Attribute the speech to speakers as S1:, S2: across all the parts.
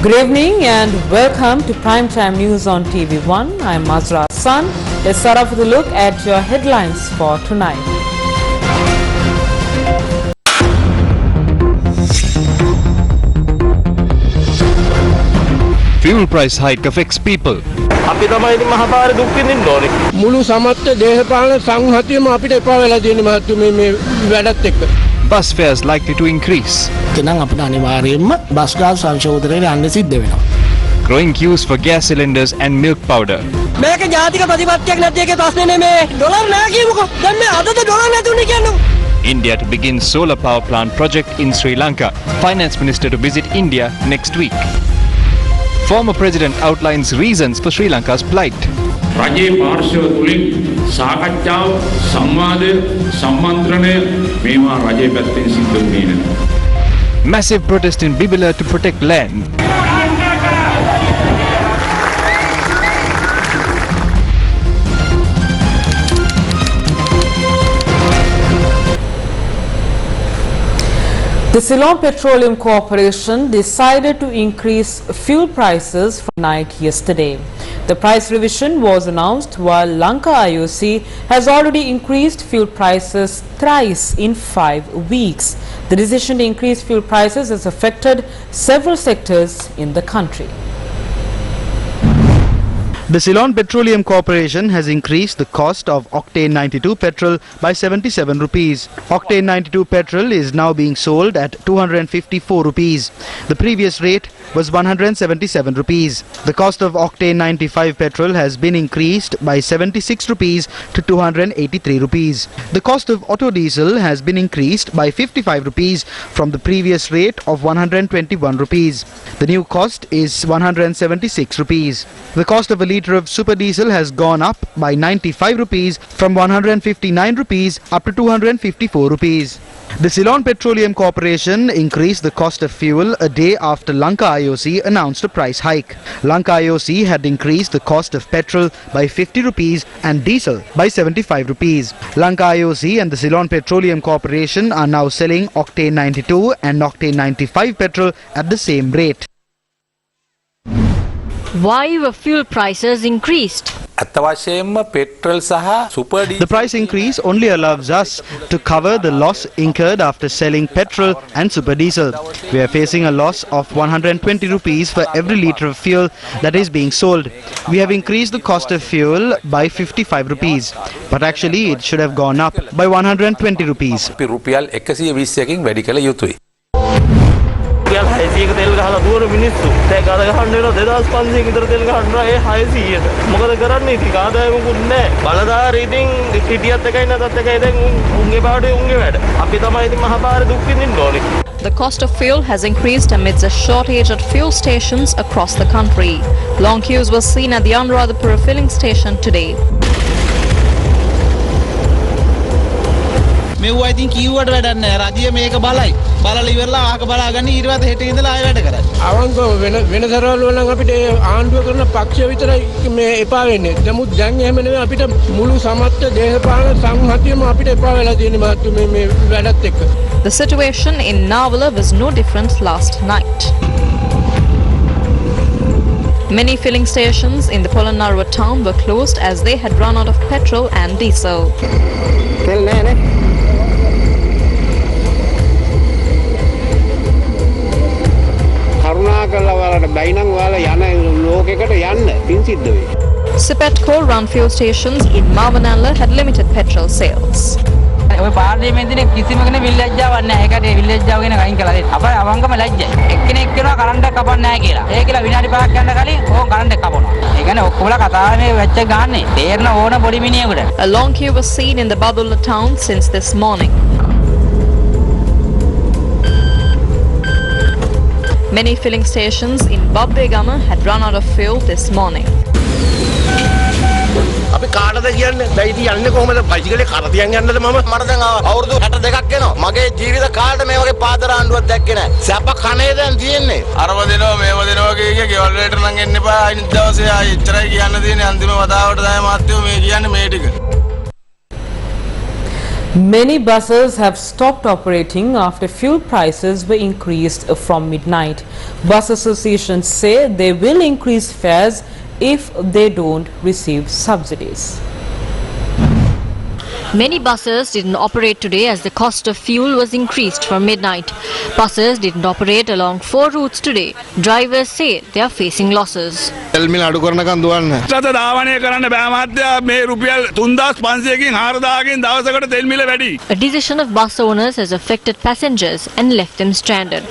S1: Good evening and welcome to Primetime News on TV1. I'm Mazra Hassan. Let's start off with a look at your headlines for tonight.
S2: Fuel price hike affects people.
S3: අපි තමයි ඉතින් මහපාර දුක් විඳින්න ඕනේ.
S4: මුළු සමස්ත දේශපාලන සංහතියම අපිට එපා වෙලා තියෙන මහත්මයා මේ වැඩත් එක්ක.
S2: Bus fares likely to increase.
S5: එතනම් අපිට අනිවාර්යයෙන්ම බස් ගාස් සංශෝධනයට යන්න සිද්ධ වෙනවා.
S2: Growing queues for gas cylinders and milk powder.
S6: මේක ජාතික ප්‍රතිපත්තියක් නැති එකේ ප්‍රශ්නේ නෙමේ. ඩොලර් නැහැ කියමුකෝ. දැන් මේ අදද ඩොලර් නැතුනේ කියන්නේ.
S2: India to begin solar power plant project in Sri Lanka. Finance Minister to visit India next week. Former president outlines reasons for Sri Lanka's plight.
S7: රජයේ පාර්ශව තුලින් සාකච්ඡාව සංවාදය සම්මන්ත්‍රණය මේවා රජයේ පැත්තෙන් සිද්ධ වෙන්නේ නැහැ.
S2: Massive protest in Bibila to protect land.
S1: The Ceylon Petroleum Corporation decided to increase fuel prices from night yesterday. The price revision was announced while Lanka IOC has already increased fuel prices thrice in 5 weeks. The decision to increase fuel prices has affected several sectors in the country.
S8: The Ceylon Petroleum Corporation has increased the cost of Octane 92 petrol by 77 rupees. Octane 92 petrol is now being sold at 254 rupees. The previous rate was 177 rupees. The cost of Octane 95 petrol has been increased by 76 rupees to 283 rupees. The cost of auto diesel has been increased by 55 rupees from the previous rate of 121 rupees. The new cost is 176 rupees. The cost of a litre of super diesel has gone up by 95 rupees from 159 rupees up to 254 rupees. The Ceylon Petroleum Corporation increased the cost of fuel a day after Lanka IOC announced a price hike. Lanka IOC had increased the cost of petrol by 50 rupees and diesel by 75 rupees. Lanka IOC and the Ceylon Petroleum Corporation are now selling Octane 92 and Octane 95 petrol at the same rate.
S9: Why were fuel prices increased?
S8: The price increase only allows us to cover the loss incurred after selling petrol and super diesel. We are facing a loss of 120 rupees for every litre of fuel that is being sold. We have increased the cost of fuel by 55 rupees, but actually it should have gone up by 120 rupees.
S3: රුපියල් 600ක තෙල් ගහලා දුවන මිනිස්සු දැන් අද ගහන්න වෙනවා 2500 විතර තෙල් ගහනවා ඒ 600ට මොකද කරන්නේ ඉතින් ආදායමකුත් නැහැ බලදාරි ඉතින් හිටියත් එකයි නැතත් එකයි දැන් උන්ගේ බාඩේ උන්ගේ වැඩ අපි තමයි ඉතින් මහපාර දුක් විඳින්න ඕනේ.
S9: The cost of fuel has increased amidst a shortage at fuel stations across the country. Long queues were seen at the Anuradhapura filling station today.
S10: මෙව්වා ඉතින් කීවට වැඩක් නැහැ. රජය මේක බලයි. බලලා ඉවරලා ආක බලාගන්න ඊටවත් හෙට ඉඳලා ආයෙ වැඩ කරන්නේ.
S4: අවංකව වෙන දරවල් වල නම් අපිට ආණ්ඩුව කරන පක්ෂය විතරයි මේ එපා වෙන්නේ. නමුත් දැන් එහෙම නෙවෙයි අපිට මුළු සමස්ත දේශපාලන සංහතියම අපිට එපා වෙලා තියෙන මහත්මයා මේ වැඩත් එක්ක.
S9: The situation in Navala was no different last night. Many filling stations in the Polonnaruwa town were closed as they had run out of petrol and diesel. Sipetco run fuel stations in Mavanala had limited petrol sales.
S6: ඔය පාර්ලිමේන්තුවේ කිසිම කෙනෙක් විල්ලැජ්ජාවක් නැහැ. ඒකට ඒ විල්ලැජ්ජාව ගැන කයින් කළා. අපේ අවංගම ලැජ්ජයි. එක්කෙනෙක් කියනවා කරන්ට් එක කපන්නේ නැහැ කියලා. ඒ කියලා විනාඩි 5ක් යන කලින් ඕක කරන්ට් එක කපනවා. ඒ කියන්නේ ඔක්කොමලා කතාවේ මේ වෙච්ච ගාන්නේ. තේරෙන ඕන පොඩි මිනිහෙකුට.
S9: A long queue was seen in the Badulla town since this morning. Many filling stations in Babbegama had run out of fuel this morning.
S3: අපි කාටද කියන්නේ දැන් ඉතින් යන්නේ කොහමද බයිසිකලේ කරතියන් යන්නද මම මට දැන් අවුරුදු 62ක් වෙනවා මගේ ජීවිත කාලේ මේ වගේ පාදර ආණ්ඩුවක් දැක්කේ නැහැ සැප කනේ දැන් තියෙන්නේ අරව දෙනවා මේව දෙනවා කිය ගෙවල් වලට නම් එන්න එපා අනිත් දවසේ ආයෙ එච්චරයි කියන්න තියෙන්නේ අන්තිම වතාවට තමයි මාත්‍යෝ මේ කියන්නේ මේ ටික
S1: Many buses have stopped operating after fuel prices were increased from midnight. Bus associations say they will increase fares if they don't receive subsidies.
S9: Many buses didn't operate today as the cost of fuel was increased from midnight. Buses didn't operate along 4 routes today. Drivers say they are facing losses. A decision of bus owners has affected passengers and left them stranded.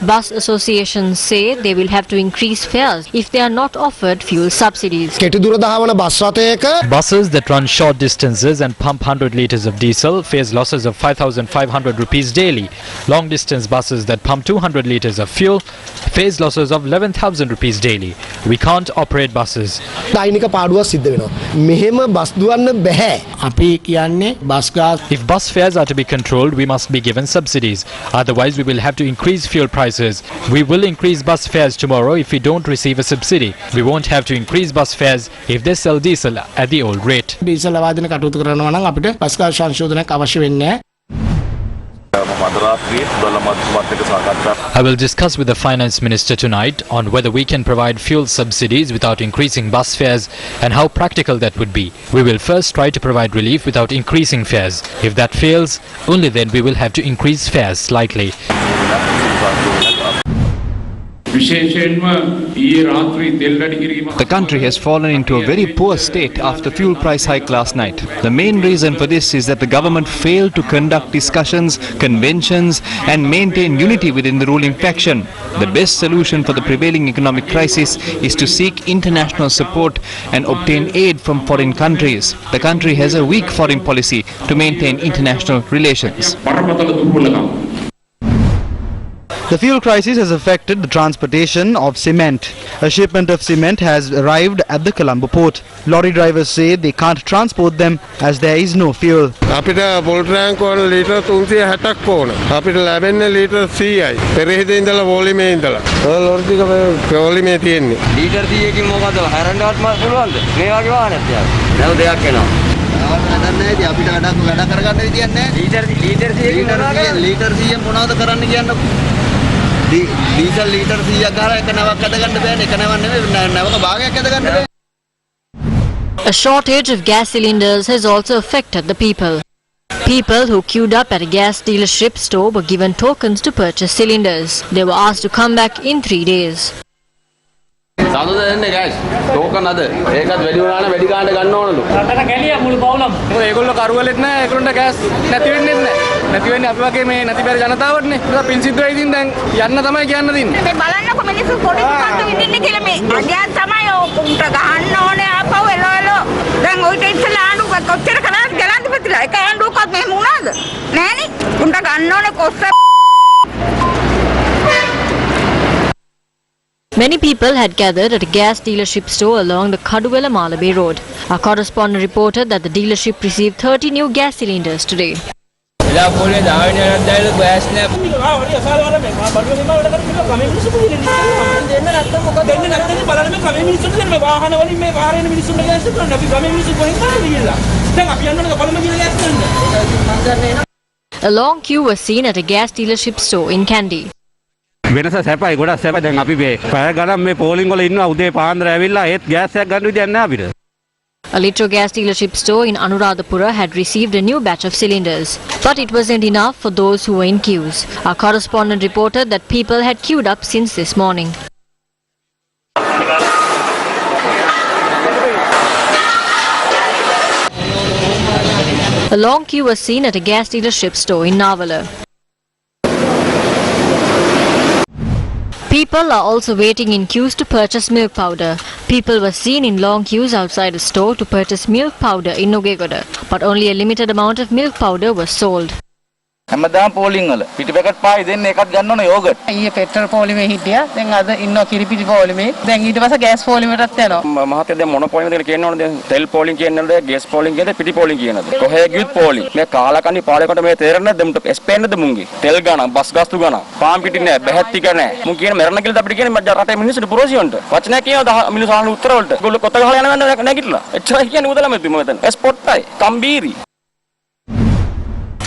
S9: Bus associations say they will have to increase fares if they are not offered fuel subsidies.
S2: Buses that run short distances and pump 100 litres of diesel face losses of 5,500 rupees daily. Long distance buses that pump 200 litres of fuel face losses of 11,000 rupees daily. We can't operate buses. If bus fares are to be controlled, we must be given subsidies. Otherwise, we will have to increase fuel prices. We will increase bus fares tomorrow if we don't receive a subsidy. We won't have to increase bus fares if they sell diesel at the old rate. I will discuss with the finance minister tonight on whether we can provide fuel subsidies without increasing bus fares and how practical that would be. We will first try to provide relief without increasing fares. If that fails, only then we will have to increase fares slightly. The country has fallen into a very poor state after fuel price hike last night. The main reason for this is that the government failed to conduct discussions, conventions and maintain unity within the ruling faction. The best solution for the prevailing economic crisis is to seek international support and obtain aid from foreign countries. The country has a weak foreign policy to maintain international relations.
S8: The fuel crisis has affected the transportation of cement. A shipment of cement has arrived at the Colombo port. Lorry drivers say they can't transport them as there is no fuel.
S9: A shortage of gas cylinders has also affected the people. People who queued up at a gas dealership store were given tokens to purchase cylinders. They were asked to come back in 3 days. Many people had gathered at a gas dealership store along the Kaduwela Malabe road. Our correspondent reported that the dealership received 30 new gas cylinders today. A long queue was seen at a gas dealership store in Kandy.
S11: A little
S9: gas dealership store in Anuradhapura had received a new batch of cylinders, but it wasn't enough for those who were in queues. Our correspondent reported that people had queued up since this morning. A long queue was seen at a gas dealership store in Navala. People are also waiting in queues to purchase milk powder. People were seen in long queues outside a store to purchase milk powder in Nogegoda, but only a limited amount of milk powder was sold.
S11: හැමදාම පෝලිං වල පිටි packet පායි දෙන්න එකක් ගන්න ඕන yoghurt.
S12: ඊයේ petrol පොලිමේ හිටියා. දැන් අද ඉන්නවා කිරිපිටි පොලිමේ. දැන් ඊට පස්සේ ගෑස් පොලිමේටත් යනවා.
S11: මහත්තයා දැන් මොන පොලිමේද කියලා කියන්න ඕනද? තෙල් පෝලිං කියන්නද? ගෑස් පෝලිං කියන්නද? පිටි පෝලිං කියන්නද? කොහේ ගියත් පෝලිං. මේ කාලකන්ණි පාලකට මේ තේරෙන්නේ නැද්ද? මුට ස්පේන්නද මුංගේ? තෙල් ගණන්, බස් ගාස්තු ගණන්, පාම් පිටි නෑ, බැහැත් ටික නෑ. මුන් කියන මරණ කියලා අපිට කියන්නේ රටේ මිනිස්සුන්ට පුරෝසියන්ට. වචනයක් කියනවා මිනිස්සු අහන උත්තර වලට. ඒගොල්ලෝ කොත්ත ගහලා යනවා නැගිටලා. එච්චරයි කියන්නේ මුදලම මෙතන. ස්පොට්ටයි, කම්බීරි.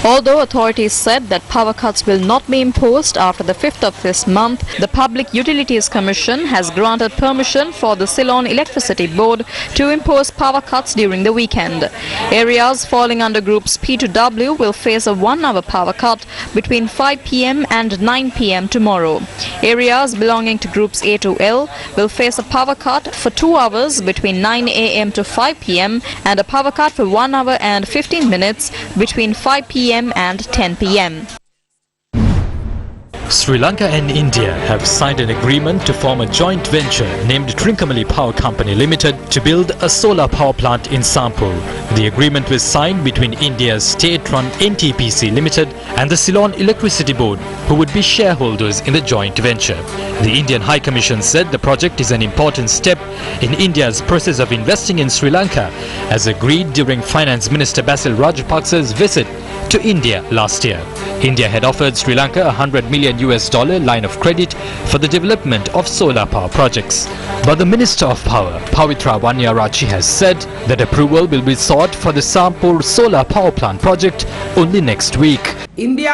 S13: Although authorities said that power cuts will not be imposed after the 5th of this month, the Public Utilities Commission has granted permission for the Ceylon Electricity Board to impose power cuts during the weekend. Areas falling under groups P to W will face a 1-hour power cut between 5 p.m. and 9 p.m. tomorrow. Areas belonging to groups A to L will face a power cut for 2 hours between 9 a.m. to 5 p.m. and a power cut for 1 hour and 15 minutes between 5 p.m. and 10 p.m.
S14: Sri Lanka and India have signed an agreement to form a joint venture named Trincomalee Power Company Limited to build a solar power plant in Sampur. The agreement was signed between India's state-run NTPC Limited and the Ceylon Electricity Board, who would be shareholders in the joint venture. The Indian High Commission said the project is an important step in India's process of investing in Sri Lanka, as agreed during Finance Minister Basil Rajapaksa's visit to India last year. India had offered Sri Lanka $100 million line of credit for the development of solar power projects. But the Minister of Power, Pavitra Vanyarachi, has said that approval will be sought for the Sampur solar power plant project only next week.
S13: The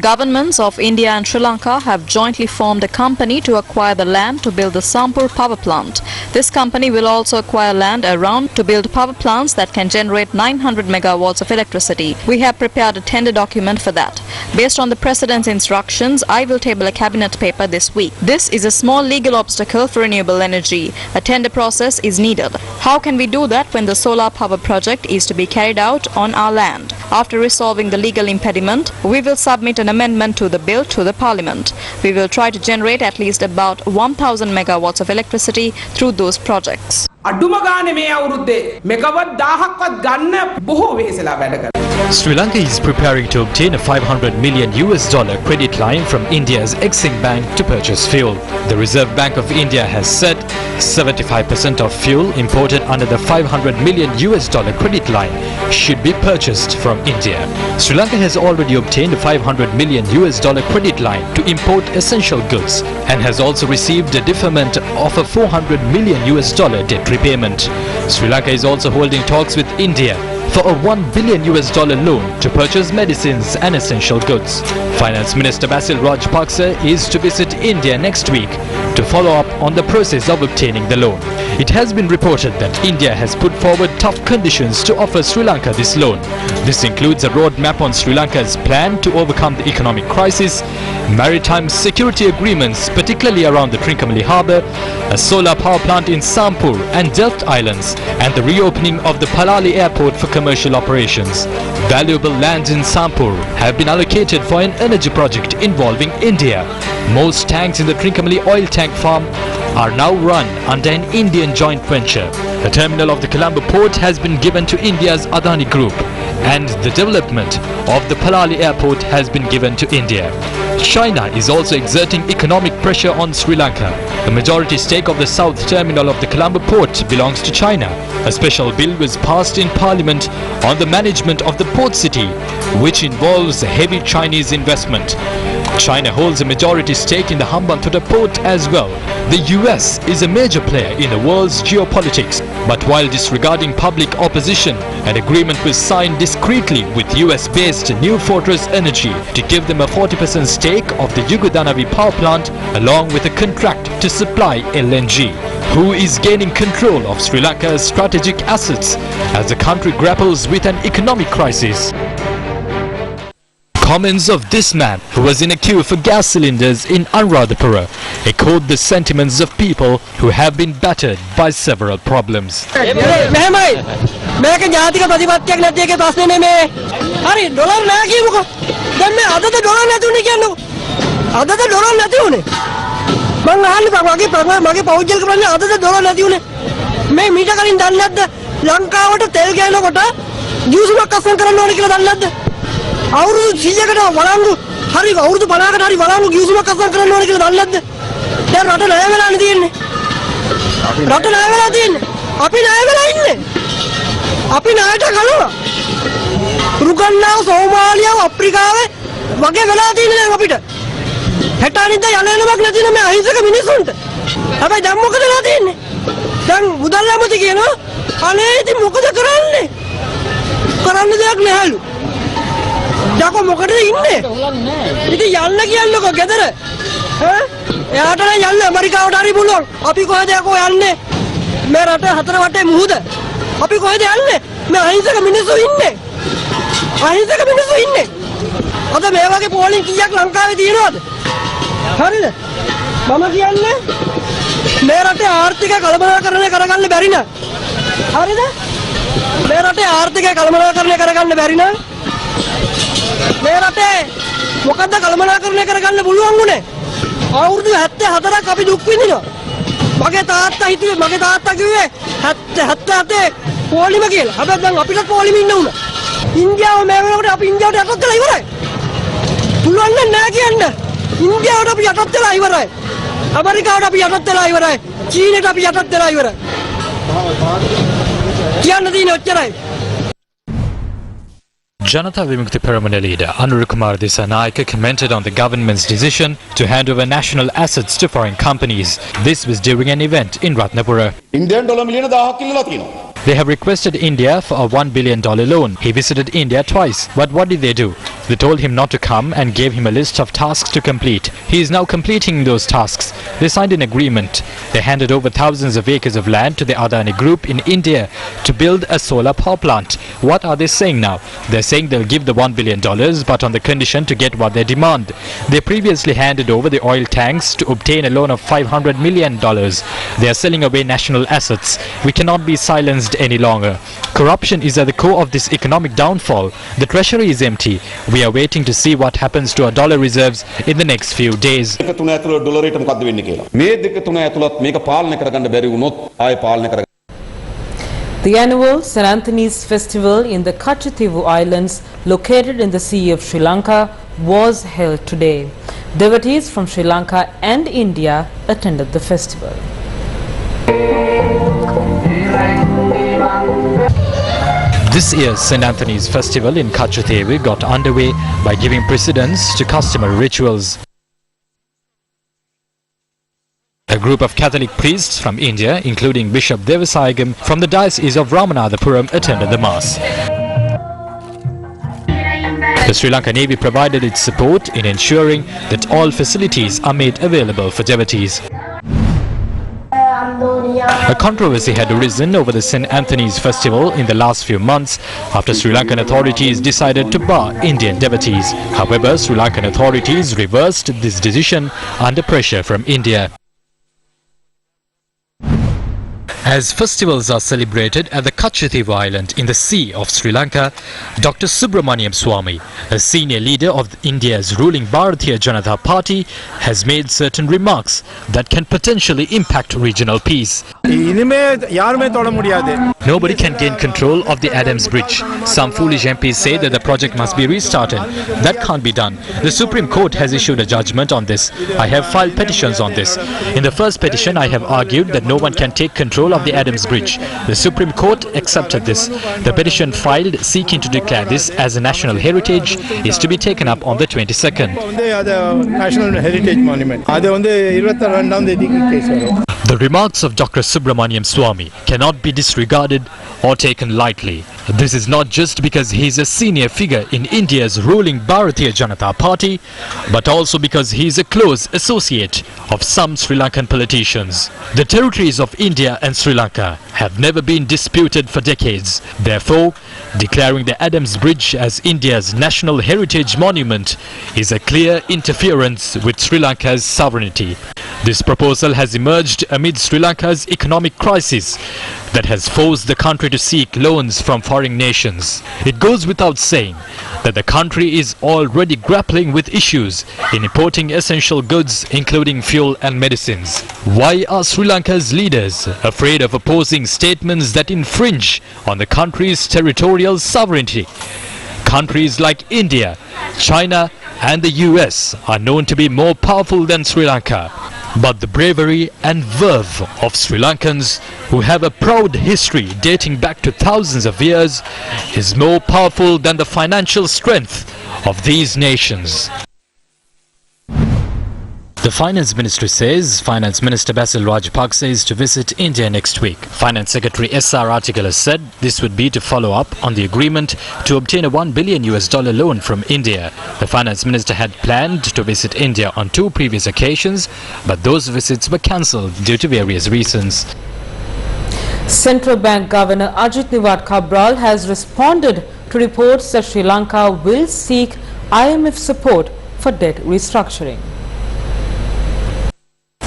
S13: governments of India and Sri Lanka have jointly formed a company to acquire the land to build the Sampur power plant. This company will also acquire land around to build power plants that can generate 900 megawatts of electricity. We have prepared a tender document for that. Based on the President's instructions, I will table a cabinet paper this week. This is a small legal obstacle for renewable energy. A tender process is needed. How can we do that when the solar power project is to be carried out on our land? After resolving the legal impediment, we will submit an amendment to the bill to the Parliament. We will try to generate at least about 1,000 megawatts of electricity through those projects.
S14: Sri Lanka is preparing to obtain a $500 million credit line from India's Exim Bank to purchase fuel. The Reserve Bank of India has said 75% of fuel imported under the $500 million credit line should be purchased from India. Sri Lanka has already obtained a $500 million credit line to import essential goods and has also received a deferment of a $400 million debt repayment. Sri Lanka is also holding talks with India for a $1 billion loan to purchase medicines and essential goods. Finance Minister Basil Rajapaksa is to visit India next week to follow up on the process of obtaining the loan. It has been reported that India has put forward tough conditions to offer Sri Lanka this loan. This includes a roadmap on Sri Lanka's plan to overcome the economic crisis, maritime security agreements, particularly around the Trincomalee harbour, a solar power plant in Sampur and Delft Islands, and the reopening of the Palali airport for commercial operations. Valuable lands in Sampur have been allocated for an energy project involving India. Most tanks in the Trincomalee oil tank farm are now run under an Indian joint venture. The terminal of the Colombo port has been given to India's Adani Group, and the development of the Palali airport has been given to India. China is also exerting economic pressure on Sri Lanka. The majority stake of the south terminal of the Colombo port belongs to China. A special bill was passed in Parliament on the management of the port city, which involves heavy Chinese investment. China holds a majority stake in the Hambantota port as well. The US is a major player in the world's geopolitics, but while disregarding public opposition, an agreement was signed discreetly with US-based New Fortress Energy to give them a 40% stake of the Yugodanavi power plant along with a contract to supply LNG. Who is gaining control of Sri Lanka's strategic assets as the country grapples with an economic crisis? Comments of this man who was in a queue for gas cylinders in Anuradhapura echoed the sentiments of people who have been battered by several problems.
S15: ගිවිසුමක් අත්සන් කරන්න ඕනේ කියලා දන්නේ නැද්ද? අවුරුදු 100කට වළංගු හරි අවුරුදු 50කට හරි වළංගු ගිවිසුමක් අත්සන් කරන්න ඕනේ කියලා දන්නේ නැද්ද? දැන් රට ණය වෙලානේ තියෙන්නේ. රට ණය වෙලා තියෙන්නේ. අපි ණය වෙලා ඉන්නේ. අපි ණයට කලනවා. රුගන්නාව සෝමාලියාව අප්‍රිකාවේ වගේ වෙලා තියෙන්නේ දැන් අපිට. හෙට අනිද්දා යලෙලමක් නැති නේ මේ අහිංසක මිනිස්සුන්ට. හැබැයි දැන් මොකද වෙලා තියෙන්නේ? දැන් මුදල් ඇමති කියනවා අනේ ඉතින් මොකද කරන්නේ? කරන්න දෙයක් නැහැලු. යකෝ මොකටද ඉන්නේ? ඉතින් යන්න කියන්නකෝ ගෙදර. ඈ? එයාට නම් යන්න ඇමරිකාවට හරි පුළුවන්. අපි කොහෙද යකෝ යන්නේ? මේ රට හතර වටේ මුහුද. අපි කොහෙද යන්නේ? මේ අහිංසක මිනිස්සු ඉන්නේ. අහිංසක මිනිස්සු ඉන්නේ. අද මේ වගේ පෝලිං කීයක් ලංකාවේ තියෙනවද? හරිද? මම කියන්නේ මේ රටේ ආර්ථිකය කළමනාකරණය කරගන්න බැරි නෑ. හරිද? මේ රටේ ආර්ථිකය කළමනාකරණය කරගන්න බැරි නෑ. මේ රටේ මොකද්ද කළමනාකරණය කරගන්න පුළුවන් උනේ? අවුරුදු 74ක් අපි දුක් විඳිනවා. මගේ තාත්තා කිව්වේ 77 පොලිම කියලා. හැබැයි දැන් අපිට පොලිම ඉන්න උනා. ඉන්දියාව මේ වෙනකොට අපි ඉන්දියාවට යටත් වෙලා ඉවරයි. පුළුවන් නෑ කියන්න. ඉන්දියාවට අපි යටත් වෙලා ඉවරයි. ඇමරිකාවට අපි යටත් වෙලා ඉවරයි. චීනයට අපි යටත් වෙලා ඉවරයි. කියන්න තියෙන්නේ ඔච්චරයි.
S14: Janata Vimukti Peramana leader Anura Kumar Dissanayake commented on the government's decision to hand over national assets to foreign companies. This was during an event in Ratnapura.
S16: Indian dollar million 1000ක් ඉල්ලලා තියෙනවා.
S14: They have requested India for a $1 billion loan. He visited India twice. But what did they do? They told him not to come and gave him a list of tasks to complete. He is now completing those tasks. They signed an agreement. They handed over thousands of acres of land to the Adani Group in India to build a solar power plant. What are they saying now? They're saying they'll give the $1 billion but on the condition to get what they demand. They previously handed over the oil tanks to obtain a loan of $500 million. They are selling away national assets. We cannot be silenced any longer. Corruption is at the core of this economic downfall. The treasury is empty. We are waiting to see what happens to our dollar reserves in the next few days.
S1: The annual St. Anthony's Festival in the Kachativu Islands, located in the Sea of Sri Lanka, was held today. Devotees from Sri Lanka and India attended the festival.
S14: This year's St. Anthony's Festival in Kachativu got underway by giving precedence to customary rituals. A group of Catholic priests from India, including Bishop Devasayagam from the Diocese of Ramanathapuram, attended the Mass. The Sri Lanka Navy provided its support in ensuring that all facilities are made available for devotees. A controversy had arisen over the St. Anthony's Festival in the last few months after Sri Lankan authorities decided to bar Indian devotees. However, Sri Lankan authorities reversed this decision under pressure from India. As festivals are celebrated at the Kachativu Island in the Sea of Sri Lanka, Dr. Subramaniam Swamy, a senior leader of India's ruling Bharatiya Janata Party, has made certain remarks that can potentially impact regional peace. Nobody can gain control of the Adams Bridge. Some foolish MPs say that the project must be restarted. That can't be done. The Supreme Court has issued a judgment on this. I have filed petitions on this. In the first petition, I have argued that no one can take control of the Adams Bridge. The Supreme Court accepted this. The petition filed seeking to declare this as a national heritage is to be taken up on the 22nd.
S4: National Heritage Monument.
S14: The remarks of Dr. Subramaniam Swamy cannot be disregarded or taken lightly. This is not just because he is a senior figure in India's ruling Bharatiya Janata Party, but also because he is a close associate of some Sri Lankan politicians. The territories of India and Sri Lanka have never been disputed for decades. Therefore, declaring the Adams Bridge as India's national heritage monument is a clear interference with Sri Lanka's sovereignty. This proposal has emerged amid Sri Lanka's economic crisis that has forced the country to seek loans from foreign nations. It goes without saying that the country is already grappling with issues in importing essential goods including fuel and medicines. Why are Sri Lanka's leaders afraid of opposing statements that infringe on the country's territorial sovereignty? Countries like India, China and the US are known to be more powerful than Sri Lanka. But the bravery and verve of Sri Lankans, who have a proud history dating back to thousands of years, is more powerful than the financial strength of these nations. The Finance Ministry says Finance Minister Basil Rajapaksa is to visit India next week. Finance Secretary S.R. Artikala said this would be to follow up on the agreement to obtain a $1 billion loan from India. The Finance Minister had planned to visit India on 2 previous occasions, but those visits were cancelled due to various reasons.
S1: Central Bank Governor Ajit Niwat Cabral has responded to reports that Sri Lanka will seek IMF support for debt restructuring.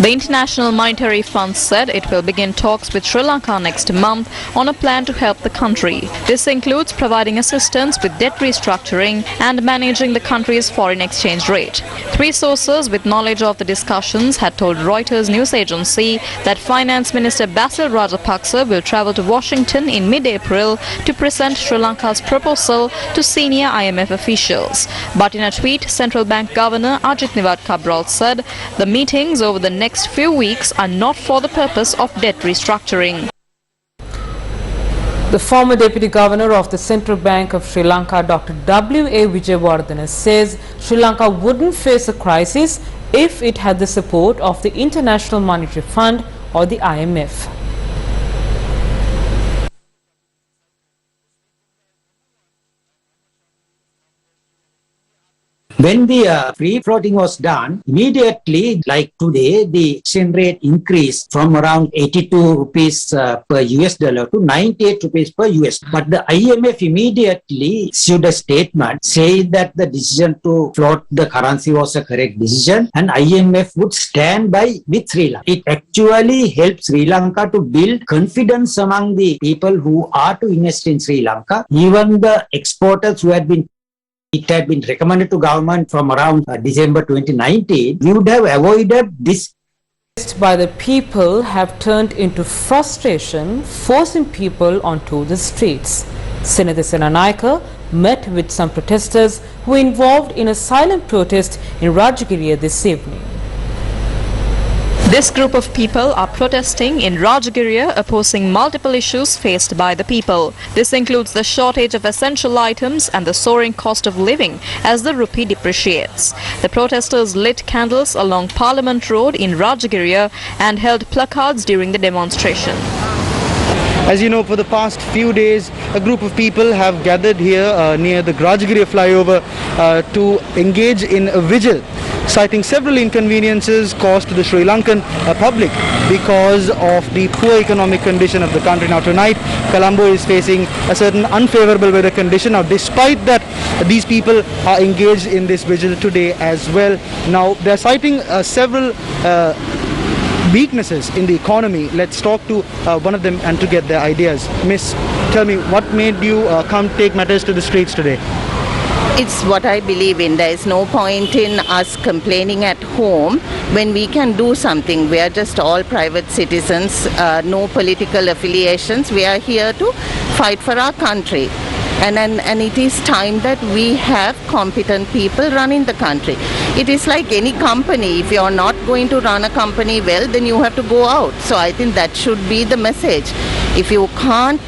S13: The International Monetary Fund said it will begin talks with Sri Lanka next month on a plan to help the country. This includes providing assistance with debt restructuring and managing the country's foreign exchange rate. 3 sources with knowledge of the discussions had told Reuters news agency that Finance Minister Basil Rajapaksa will travel to Washington in mid-April to present Sri Lanka's proposal to senior IMF officials. But in a tweet, Central Bank Governor Ajit Niwat Cabral said the meetings over the next few weeks are not for the purpose of debt restructuring.
S1: The former Deputy Governor of the Central Bank of Sri Lanka, Dr. W.A. Wijewardena, says Sri Lanka wouldn't face a crisis if it had the support of the International Monetary Fund or the IMF.
S17: When the free floating was done, immediately, like today, the exchange rate increased from around 82 rupees per US dollar to 98 rupees per US. But the IMF immediately issued a statement saying that the decision to float the currency was a correct decision and IMF would stand by with Sri Lanka. It actually helped Sri Lanka to build confidence among the people who are to invest in Sri Lanka. Even the exporters who it had been recommended to government from around December 2019, we would have avoided this.
S1: By the people have turned into frustration, forcing people onto the streets. Senator Senanaika met with some protesters who were involved in a silent protest in Rajagiriya this evening.
S13: This group of people are protesting in Rajagiriya opposing multiple issues faced by the people. This includes the shortage of essential items and the soaring cost of living as the rupee depreciates. The protesters lit candles along Parliament Road in Rajagiriya and held placards during the demonstration.
S8: As you know, for the past few days, a group of people have gathered here near the Rajagiriya flyover to engage in a vigil, citing several inconveniences caused to the Sri Lankan public because of the poor economic condition of the country. Now tonight, Colombo is facing a certain unfavorable weather condition. Now despite that, these people are engaged in this vigil today as well. Now they are citing several weaknesses in the economy. Let's talk to one of them and to get their ideas. Miss, tell me, what made you come take matters to the streets today?
S18: It's what I believe in. There is no point in us complaining at home when we can do something. We are just all private citizens, no political affiliations. We are here to fight for our country. And it is time that we have competent people running the country. It is like any company. If you are not going to run a company well, then you have to go out. So I think that should be the message. If you can't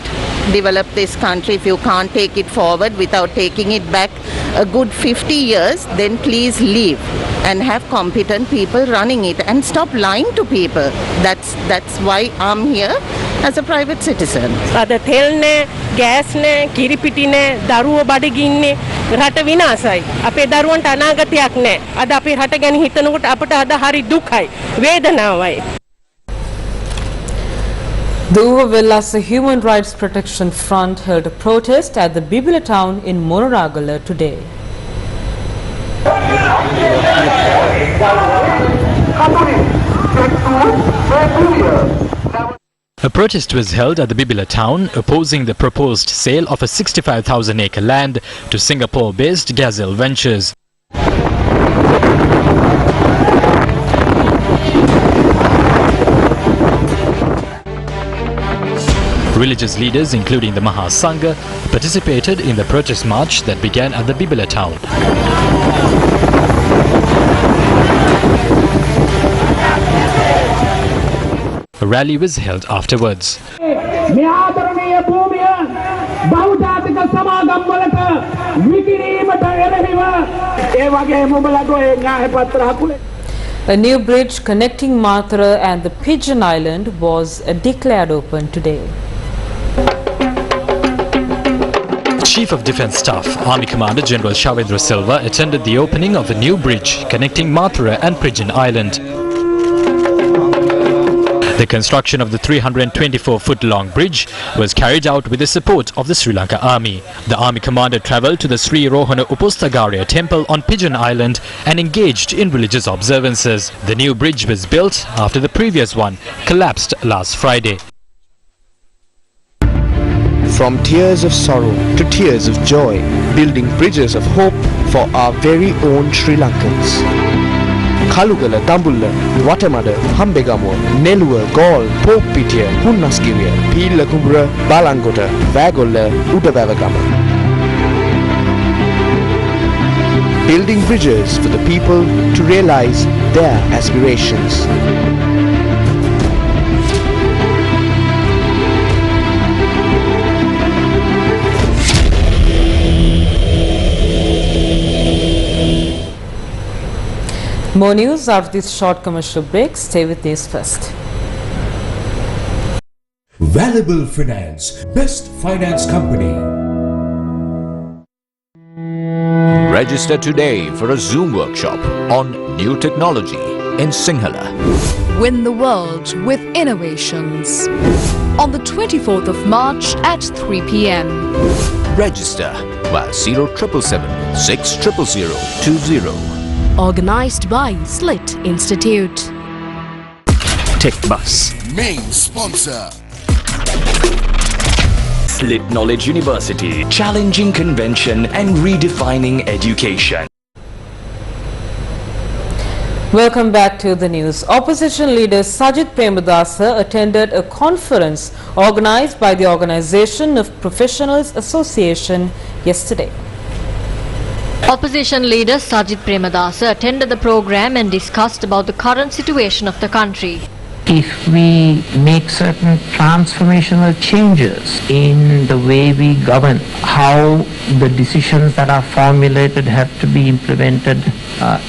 S18: develop this country, if you can't take it forward without taking it back a good 50 years, then please leave and have competent people running it and stop lying to people. That's why I'm here as a private citizen.
S12: අද තෙල් නෑ, gas නෑ, කිරිපිටි නෑ, දරුවෝ බඩගින්නේ, රට විනාසයි. අපේ දරුවන්ට අනාගතයක් නෑ. අද අපේ රට ගැන හිතනකොට අපට අද හරි දුකයි, වේදනාවයි.
S1: The Uvavilasa Human Rights Protection Front held a protest at the Bibila town in Monoragala today.
S14: A protest was held at the Bibila town opposing the proposed sale of a 65,000-acre land to Singapore-based Gazelle Ventures. Religious leaders, including the Maha Sangha, participated in the protest march that began at the Bibila town. A rally was held afterwards.
S1: A new bridge connecting Mathura and the Pigeon Island was declared open today.
S14: Chief of Defence Staff, Army Commander General Shavendra Silva attended the opening of a new bridge connecting Mathura and Pigeon Island. The construction of the 324-foot-long bridge was carried out with the support of the Sri Lanka Army. The Army commander travelled to the Sri Rohana Uposthagarya temple on Pigeon Island and engaged in religious observances. The new bridge was built after the previous one collapsed last Friday.
S19: From tears of sorrow to tears of joy, building bridges of hope for our very own Sri Lankans. Kalugala, Dambulla, Watamada, Hambegamuwa, Neluwa, Gaul, Pokpitiya, Hunnaskiriya, Pilla Kumbura, Balangota, Vagolla, Udavavagama. Building bridges for the people to realize their aspirations.
S1: More news after this short commercial break. Stay with Newsfirst.
S20: Valuable Finance, best finance company.
S21: Register today for a Zoom workshop on new technology in Sinhala.
S22: Win the world with innovations. On the 24th of March at 3 p.m.
S21: Register via 0777 60020.
S22: Organized by Slit Institute.
S21: Tech Bus.
S20: Main sponsor.
S23: Slit Knowledge University. Challenging convention and redefining education.
S1: Welcome back to the news. Opposition leader Sajith Premadasa attended a conference organized by the Organization of Professionals Association yesterday.
S9: Opposition leader Sajith Premadasa attended the program and discussed about the current situation of the country.
S24: If we make certain transformational changes in the way we govern, how the decisions that are formulated have to be implemented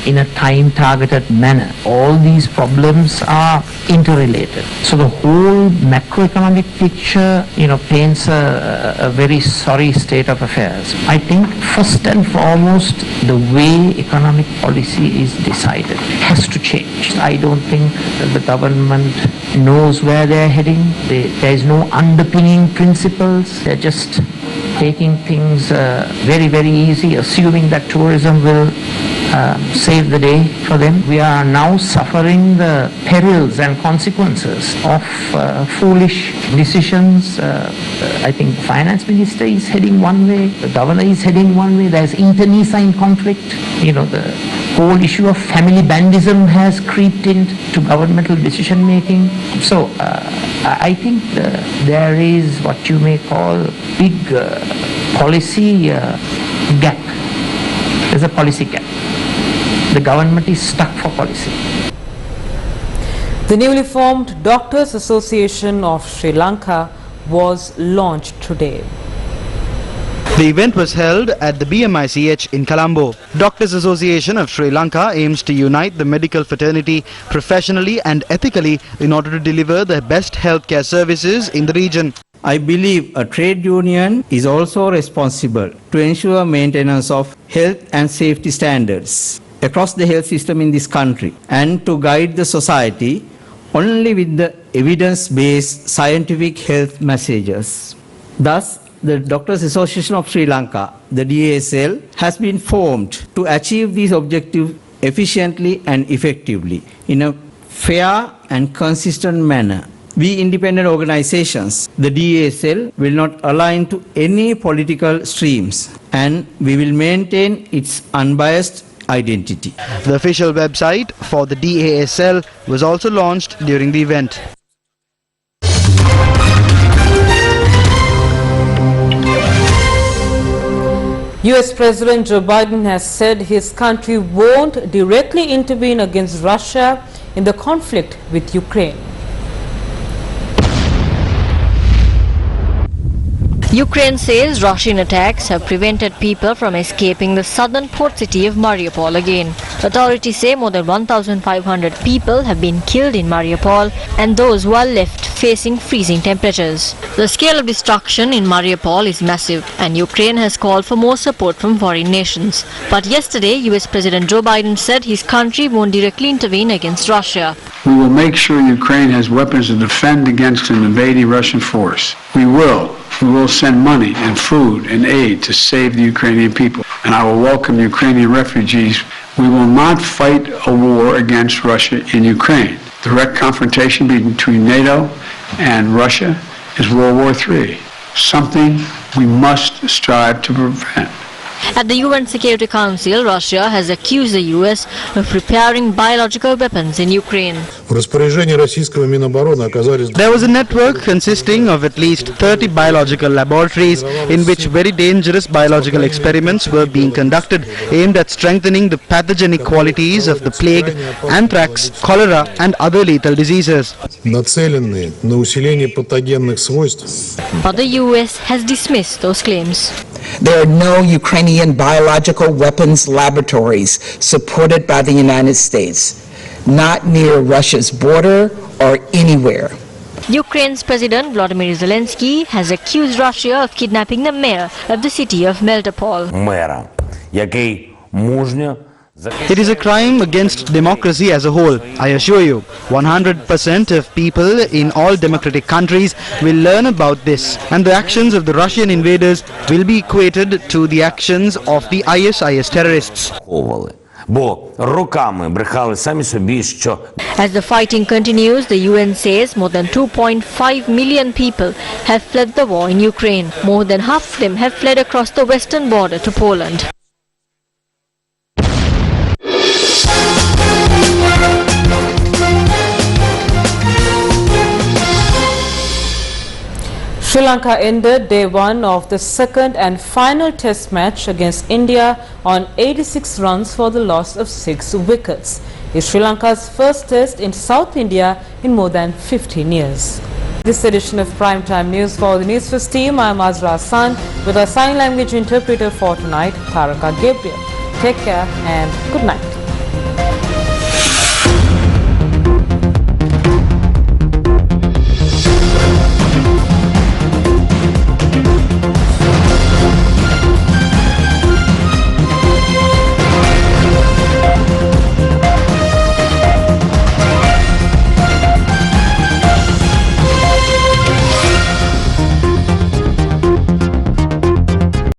S24: in a time-targeted manner, all these problems are interrelated. So the whole macroeconomic picture, paints a very sorry state of affairs. I think first and foremost, the way economic policy is decided has to change. I don't think that the government knows where they're heading. There is no underpinning principles. They're just taking things very, very easy, assuming that tourism will save the day for them. We are now suffering the perils and consequences of foolish decisions. I think the finance minister is heading one way, the governor is heading one way, there's internecine conflict. The whole issue of family bandism has creeped into governmental decision making. So I think there is what you may call big policy gap. There's a policy gap. The government is stuck for policy.
S1: The newly formed Doctors Association of Sri Lanka was launched today.
S8: The event was held at the BMICH in Colombo. Doctors Association of Sri Lanka aims to unite the medical fraternity professionally and ethically in order to deliver the best healthcare services in the region.
S25: I believe a trade union is also responsible to ensure maintenance of health and safety standards across the health system in this country and to guide the society only with the evidence-based scientific health messages. Thus, the Doctors Association of Sri Lanka, the DASL, has been formed to achieve these objectives efficiently and effectively in a fair and consistent manner. We independent organizations, the DASL, will not align to any political streams and we will maintain its unbiased identity.
S8: The official website for the DASL was also launched during the event.
S1: US President Joe Biden has said his country won't directly intervene against Russia in the conflict with Ukraine.
S9: Ukraine says Russian attacks have prevented people from escaping the southern port city of Mariupol again. Authorities say more than 1,500 people have been killed in Mariupol and those who are left facing freezing temperatures. The scale of destruction in Mariupol is massive and Ukraine has called for more support from foreign nations. But yesterday, US President Joe Biden said his country won't directly intervene against Russia.
S3: We will make sure Ukraine has weapons to defend against an invading Russian force. We will send money and food and aid to save the Ukrainian people. And I will welcome Ukrainian refugees. We will not fight a war against Russia in Ukraine. Direct confrontation between NATO and Russia is World War III, something we must strive to prevent.
S9: At the UN Security Council, Russia has accused the US of preparing biological weapons in Ukraine.
S8: There was a network consisting of at least 30 biological laboratories in which very dangerous biological experiments were being conducted aimed at strengthening the pathogenic qualities of the plague, anthrax, cholera and other lethal diseases.
S9: But the US has dismissed those claims.
S5: There are no Ukrainian biological weapons laboratories supported by the United States, not near Russia's border or anywhere.
S9: Ukraine's President Volodymyr Zelensky has accused Russia of kidnapping the mayor of the city of Melitopol.
S8: It is a crime against democracy as a whole. I assure you, 100% of people in all democratic countries will learn about this, and the actions of the Russian invaders will be equated to the actions of the ISIS terrorists.
S9: As the fighting continues, the UN says more than 2.5 million people have fled the war in Ukraine. More than half of them have fled across the western border to Poland.
S1: Sri Lanka ended day one of the second and final test match against India on 86 runs for the loss of 6 wickets. It's Sri Lanka's first test in South India in more than 15 years. This edition of Primetime News for the Newsfirst team, I am Azra Hassan with our sign language interpreter for tonight, Taraka Gabriel. Take care and good night.